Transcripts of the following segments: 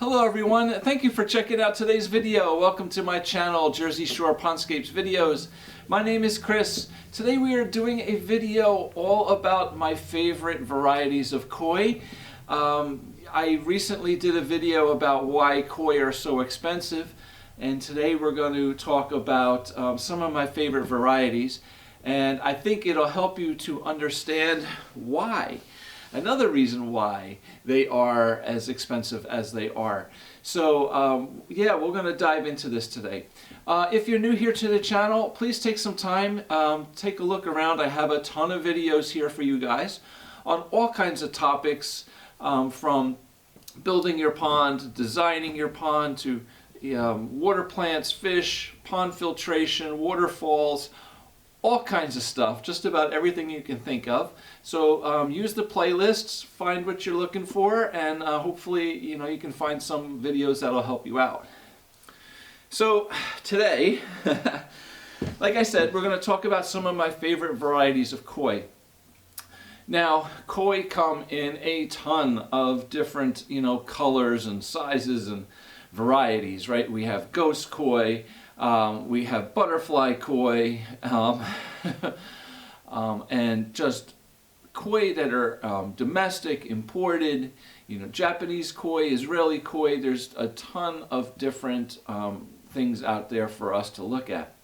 Hello everyone, thank you for checking out today's video. Welcome to my channel, Jersey Shore Pondscapes Videos. My name is Chris. Today we are doing a video all about my favorite varieties of koi. I recently did a video about why koi are so expensive, and today we're going to talk about some of my favorite varieties, and I think it'll help you to understand why. Another reason why they are as expensive as they are. So yeah, we're going to dive into this today. If you're new here to the channel, please take some time, take a look around. I have a ton of videos here for you guys on all kinds of topics, from building your pond, designing your pond, to water plants, fish, pond filtration, waterfalls, all kinds of stuff, just about everything you can think of. So use the playlists, find what you're looking for, and hopefully you can find some videos that'll help you out. So today, like I said, we're going to talk about some of my favorite varieties of koi. Now, koi come in a ton of different colors and sizes and varieties, right? We have ghost koi, we have butterfly koi, and just koi that are domestic, imported, Japanese koi, Israeli koi. There's a ton of different things out there for us to look at.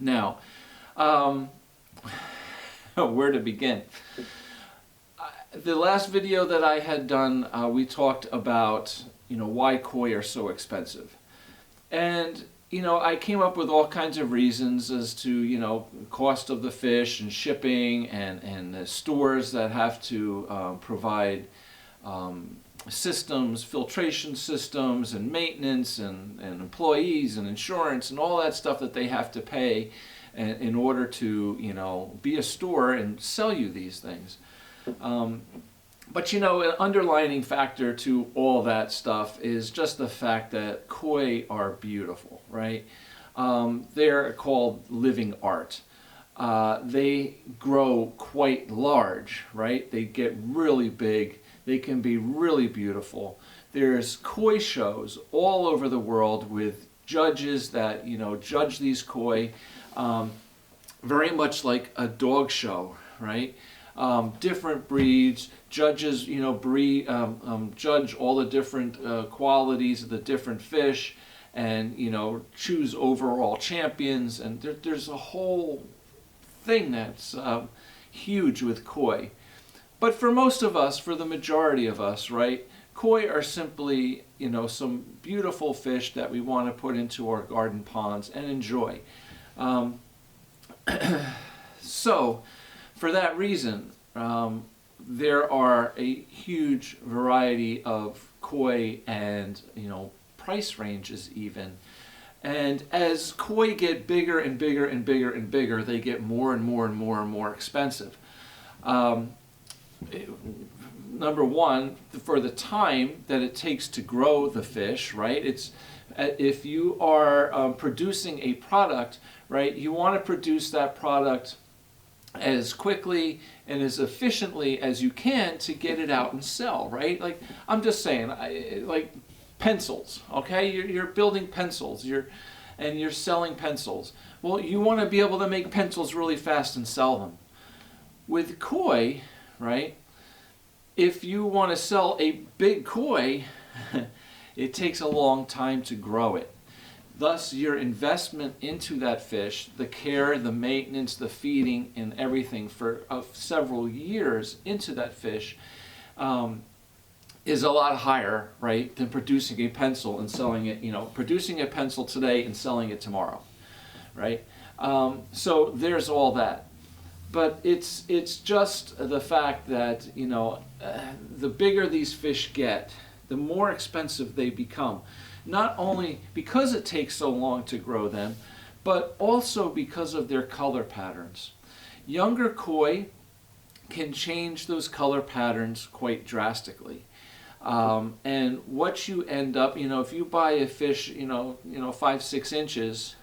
Now, where to begin? The last video that I had done, we talked about why koi are so expensive, and I came up with all kinds of reasons as to, cost of the fish and shipping and the stores that have to provide systems, filtration systems and maintenance and employees and insurance and all that stuff that they have to pay in order to, be a store and sell you these things. But an underlining factor to all that stuff is just the fact that koi are beautiful, right? They're called living art. They grow quite large, right? They get really big. They can be really beautiful. There's koi shows all over the world with judges that judge these koi, very much like a dog show, right? Different breeds, judges, judge all the different qualities of the different fish, and choose overall champions, and there's a whole thing that's huge with koi. But for most of us, for the majority of us, right, koi are simply some beautiful fish that we want to put into our garden ponds and enjoy. So for that reason, there are a huge variety of koi and price ranges even. And as koi get bigger and bigger and bigger and bigger, they get more and more and more and more expensive. Number one, for the time that it takes to grow the fish, right? If you are producing a product, right, you want to produce that product as quickly and as efficiently as you can to get it out and sell, right? Like, I'm just saying, like pencils, okay? You're building pencils, and you're selling pencils. Well, you want to be able to make pencils really fast and sell them. With koi, right, if you want to sell a big koi, it takes a long time to grow it. Thus, your investment into that fish, the care, the maintenance, the feeding, and everything for several years into that fish is a lot higher, right, than producing a pencil and selling it, producing a pencil today and selling it tomorrow, right? So there's all that. But it's just the fact that, the bigger these fish get, the more expensive they become. Not only because it takes so long to grow them, but also because of their color patterns. Younger koi can change those color patterns quite drastically. And what you end up, if you buy a fish, 5-6 inches,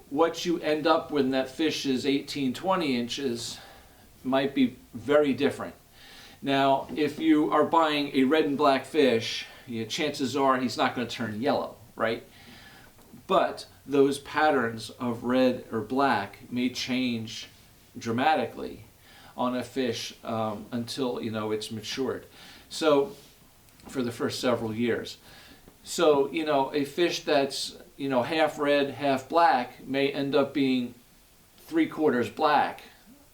what you end up when that fish is 18-20 inches might be very different. Now, if you are buying a red and black fish chances are he's not going to turn yellow, right? But those patterns of red or black may change dramatically on a fish until it's matured. So for the first several years. So a fish that's half red, half black may end up being 3/4 black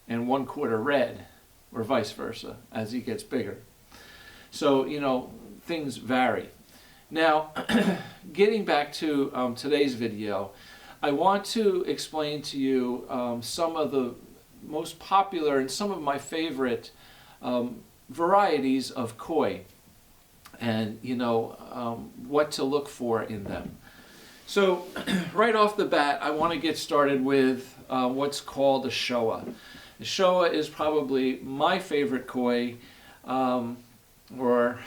and 1/4 red, or vice versa as he gets bigger. So things vary. Now, getting back to today's video, I want to explain to you some of the most popular and some of my favorite varieties of koi, and what to look for in them. So right off the bat, I want to get started with what's called a Showa. The Showa is probably my favorite koi, or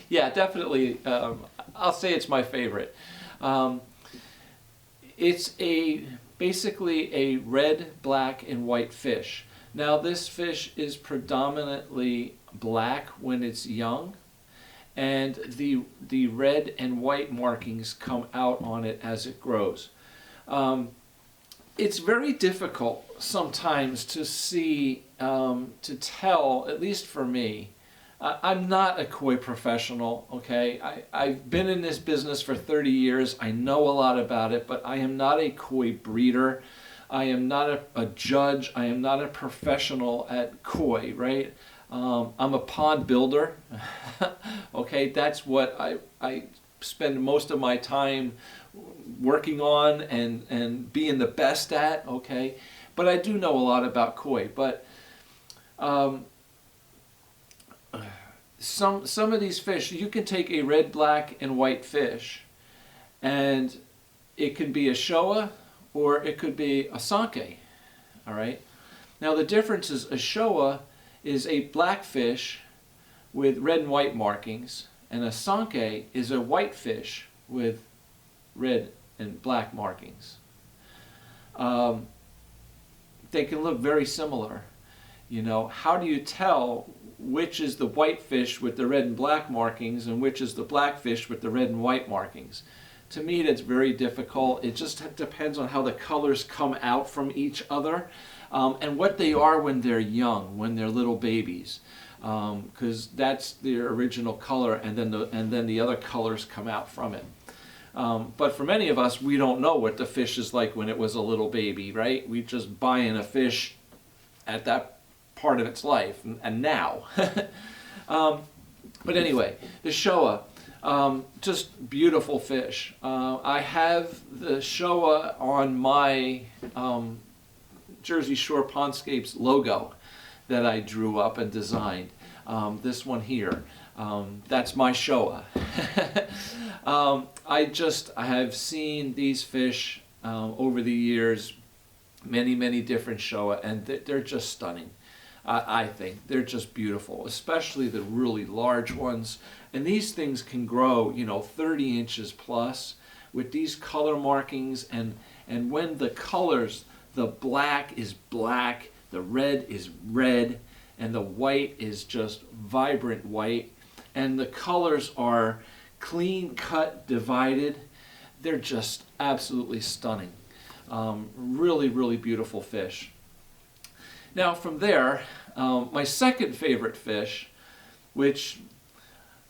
yeah, definitely, I'll say it's my favorite. It's basically a red, black, and white fish. Now this fish is predominantly black when it's young, and the red and white markings come out on it as it grows. It's very difficult sometimes to see, to tell, at least for me. I'm not a koi professional, okay? I've been in this business for 30 years. I know a lot about it, but I am not a koi breeder. I am not a judge. I am not a professional at koi, right? I'm a pond builder, okay? That's what I spend most of my time working on and being the best at, okay? But I do know a lot about koi, but some of these fish, you can take a red, black, and white fish, and it can be a Showa or it could be a Sanke, all right? Now the difference is a Showa is a black fish with red and white markings, and a Sanke is a white fish with red and black markings. They can look very similar. How do you tell which is the white fish with the red and black markings and which is the black fish with the red and white markings? To me, that's very difficult. It just depends on how the colors come out from each other, and what they are when they're young, when they're little babies, because that's their original color, and then the other colors come out from it. But for many of us, we don't know what the fish is like when it was a little baby, right? We just buy in a fish at that part of its life, and now. But anyway, the Showa, just beautiful fish. I have the Showa on my Jersey Shore Pondscapes logo that I drew up and designed. This one here, that's my Showa. I have seen these fish over the years, many different Showa, and they're just stunning. I think they're just beautiful, especially the really large ones. And these things can grow, 30 inches plus with these color markings. And when the colors, the black is black, the red is red, and the white is just vibrant white, and the colors are clean cut, divided, they're just absolutely stunning. Really beautiful fish. Now from there, my second favorite fish, which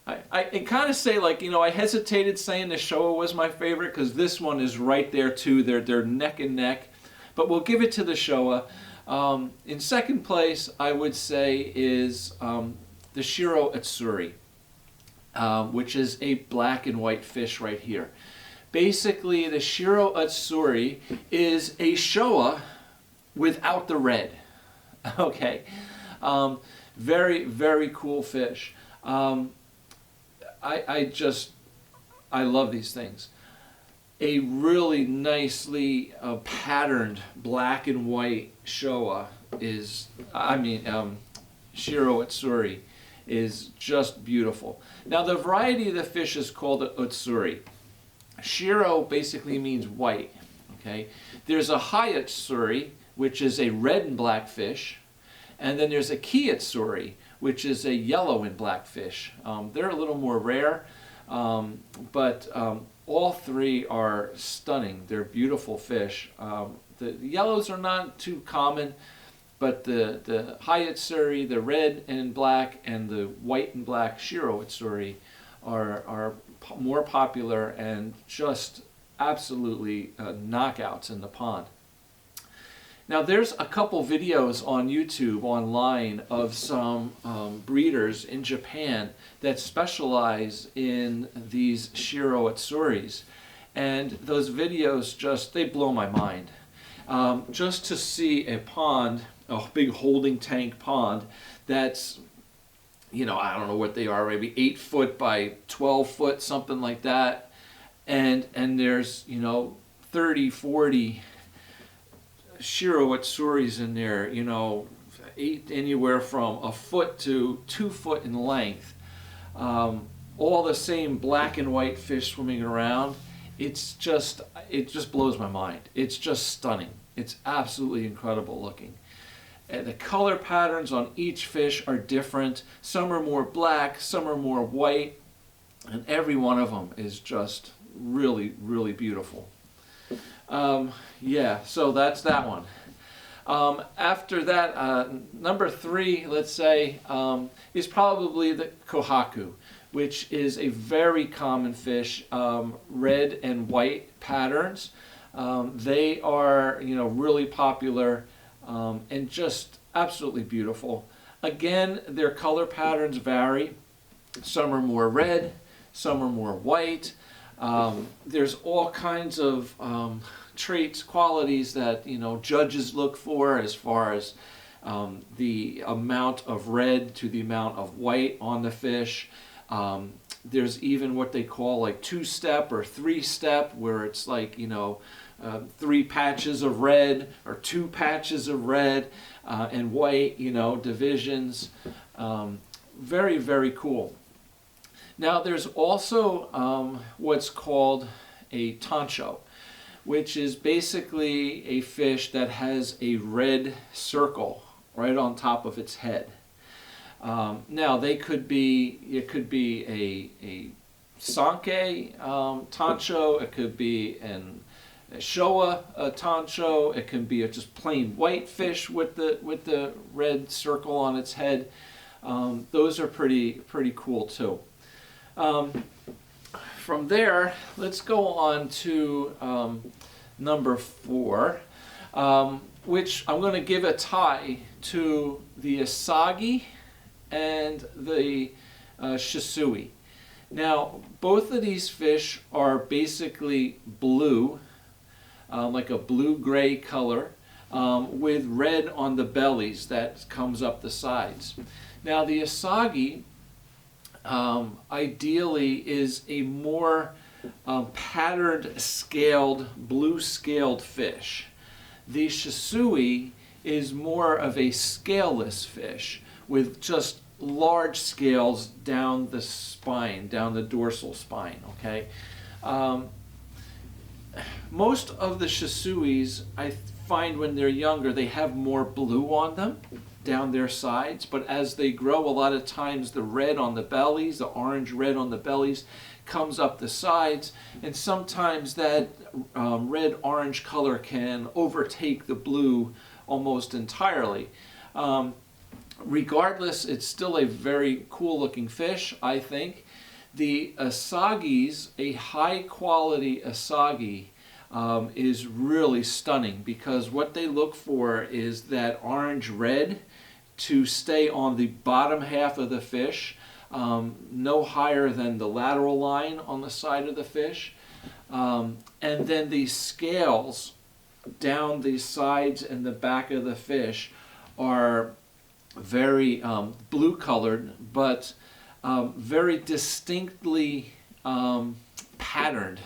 I kind of say, like, I hesitated saying the Showa was my favorite because this one is right there too. They're neck and neck, but we'll give it to the Showa. In second place, I would say is the Shiro Utsuri, which is a black and white fish right here. Basically, the Shiro Utsuri is a Showa without the red. Okay, very cool fish. I love these things. A really nicely patterned black and white Showa is, Shiro Utsuri is just beautiful. Now the variety of the fish is called Utsuri. Shiro basically means white, okay? There's a High Utsuri, which is a red and black fish, and then there's a Ki Utsuri, which is a yellow and black fish. They're a little more rare, but all three are stunning. They're beautiful fish. The yellows are not too common, but the High Utsuri, the red and black, and the white and black Shiro Utsuri are more popular and just absolutely knockouts in the pond. Now there's a couple videos on YouTube online of some breeders in Japan that specialize in these Shiro Utsuris, and those videos they blow my mind. Just to see a pond, a big holding tank pond that's, I don't know what they are, maybe 8 foot by 12 foot, something like that, and there's 30, 40 Shiro Utsuris in there, anywhere from a foot to 2 foot in length. All the same black and white fish swimming around. It just blows my mind. It's just stunning. It's absolutely incredible looking. And the color patterns on each fish are different. Some are more black, some are more white, and every one of them is just really, really beautiful. Yeah, so that's that one. After that, number 3, let's say, is probably the Kohaku, which is a very common fish, red and white patterns. They are, really popular and just absolutely beautiful. Again, their color patterns vary. Some are more red, some are more white. There's all kinds of traits, qualities that judges look for as far as the amount of red to the amount of white on the fish. There's even what they call like 2-step or 3-step, where it's like 3 patches of red or 2 patches of red and white, divisions. Very, very cool. Now there's also what's called a tancho, which is basically a fish that has a red circle right on top of its head. Now it could be a sanke tancho, it could be a Showa tancho, it can be a just plain white fish with the red circle on its head. Those are pretty cool too. From there, let's go on to number 4, which I'm going to give a tie to the Asagi and the Shusui. Now, both of these fish are basically blue, like a blue-gray color, with red on the bellies that comes up the sides. Now, the Asagi ideally is a more patterned, scaled, blue-scaled fish. The Shusui is more of a scaleless fish with just large scales down the spine, down the dorsal spine, okay? Most of the Shusuis, I find when they're younger, they have more blue on them down their sides, but as they grow, a lot of times the red on the bellies, the orange red on the bellies, comes up the sides, and sometimes that red-orange color can overtake the blue almost entirely. Regardless, it's still a very cool-looking fish, I think. The Asagis, a high-quality Asagi, is really stunning, because what they look for is that orange-red to stay on the bottom half of the fish, no higher than the lateral line on the side of the fish. And then the scales down the sides and the back of the fish are very blue colored, but very distinctly patterned,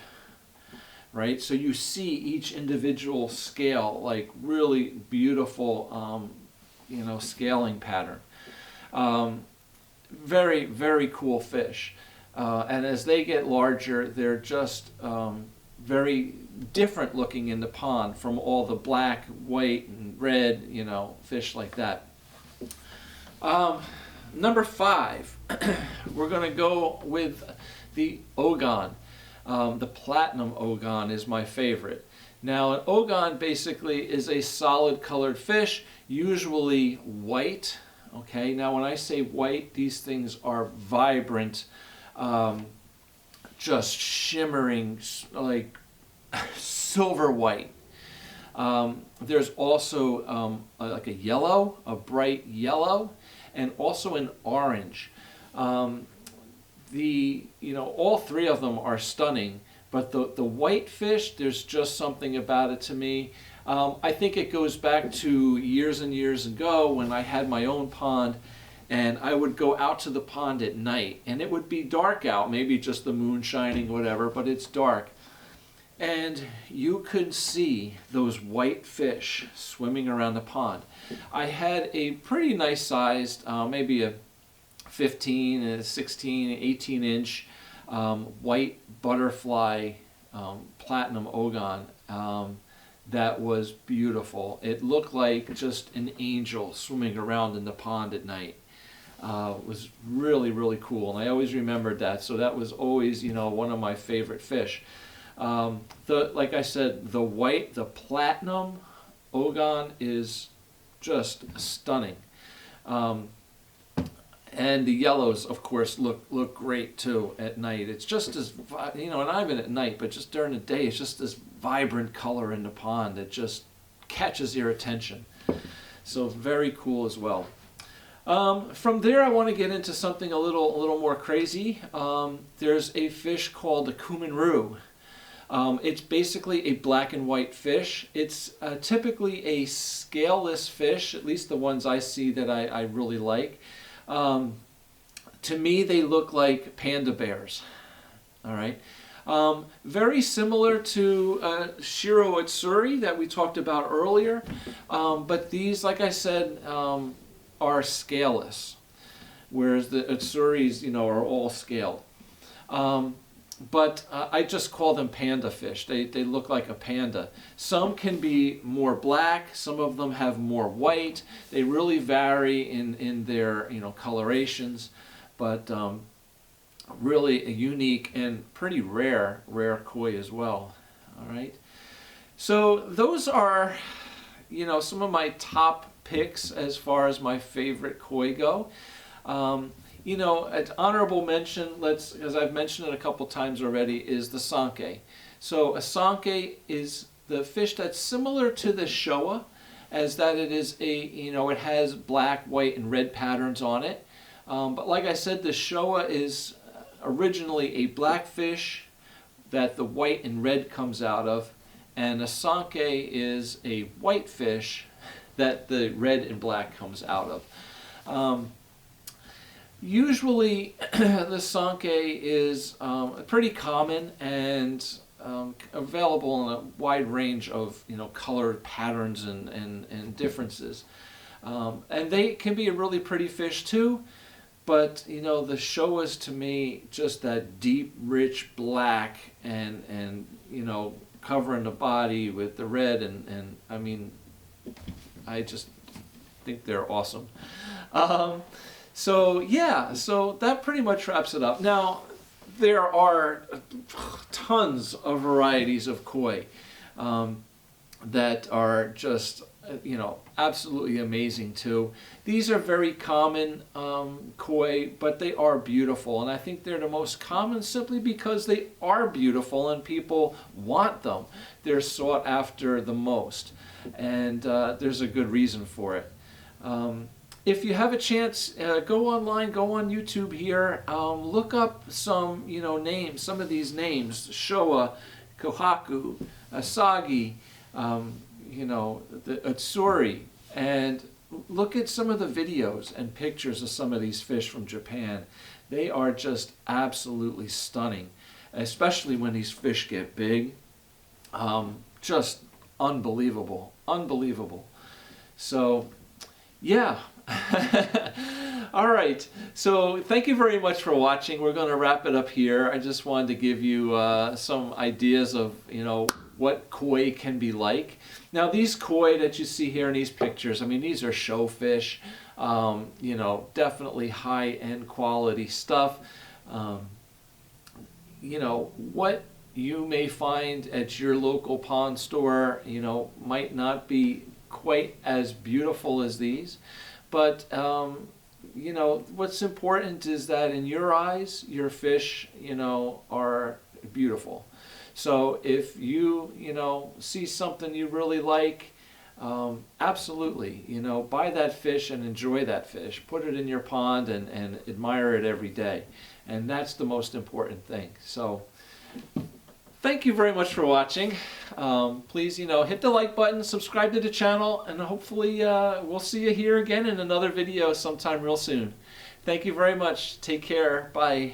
right? So you see each individual scale, like really beautiful, scaling pattern. Very, very cool fish. And as they get larger, they're just very different looking in the pond from all the black, white, and red, fish like that. Number 5, we're going to go with the Ogon. The Platinum Ogon is my favorite. Now, an Ogon basically is a solid colored fish, usually white. Okay, now when I say white, these things are vibrant, just shimmering like silver white. There's also like a yellow, a bright yellow, and also an orange. All three of them are stunning, but the white fish, there's just something about it to me. I think it goes back to years and years ago when I had my own pond, and I would go out to the pond at night, and it would be dark out, maybe just the moon shining, whatever, but it's dark. And you could see those white fish swimming around the pond. I had a pretty nice sized, maybe a 15, a 16, 18 inch white butterfly Platinum Ogon that was beautiful. It looked like just an angel swimming around in the pond at night. It was really, really cool, and I always remembered that. So that was always, one of my favorite fish. Like I said, the Platinum Ogon is just stunning. And the yellows, of course, look great too at night. It's just as, and I'm in at night, but just during the day, it's just this vibrant color in the pond that just catches your attention. So very cool as well. From there, I want to get into something a little more crazy. There's a fish called the kumenru. It's basically a black and white fish. It's typically a scaleless fish, at least the ones I see that I really like. To me, they look like panda bears. All right. Very similar to Shiro Utsuri that we talked about earlier, but these, like I said, are scaleless, whereas the Utsuris, are all scaled. But I just call them panda fish. They look like a panda. Some can be more black. Some of them have more white. They really vary in their colorations, but really a unique and pretty rare koi as well. All right. So those are some of my top picks as far as my favorite koi go. An honorable mention, as I've mentioned it a couple times already, is the sanke. So a sanke is the fish that's similar to the Showa, as that it is it has black, white, and red patterns on it. But like I said, the Showa is originally a black fish that the white and red comes out of, and a sanke is a white fish that the red and black comes out of. Usually the sanke is pretty common and available in a wide range of color patterns and differences. And they can be a really pretty fish too, but the Showas to me, just that deep, rich black and covering the body with the red and I mean, I just think they're awesome. So yeah, so that pretty much wraps it up. Now, there are tons of varieties of koi that are just, absolutely amazing too. These are very common koi, but they are beautiful. And I think they're the most common simply because they are beautiful and people want them. They're sought after the most. And there's a good reason for it. If you have a chance, go online, go on YouTube here, look up some, names, some of these names, Showa, Kohaku, Asagi, the Utsuri, and look at some of the videos and pictures of some of these fish from Japan. They are just absolutely stunning, especially when these fish get big. Just unbelievable, unbelievable. So, yeah. All right, so thank you very much for watching. We're going to wrap it up here. I just wanted to give you some ideas of what koi can be like. Now these koi that you see here in these pictures, I mean, these are show fish, you know, definitely high-end quality stuff. You know, what you may find at your local pond store, you know, might not be quite as beautiful as these, but you know, what's important is that in your eyes, your fish, you know, are beautiful. So if you, you know, see something you really like, absolutely, you know, buy that fish and enjoy that fish. Put it in your pond and admire it every day. And that's the most important thing. So thank you very much for watching. Please, you know, hit the like button, subscribe to the channel, and hopefully we'll see you here again in another video sometime real soon. Thank you very much. Take care. Bye.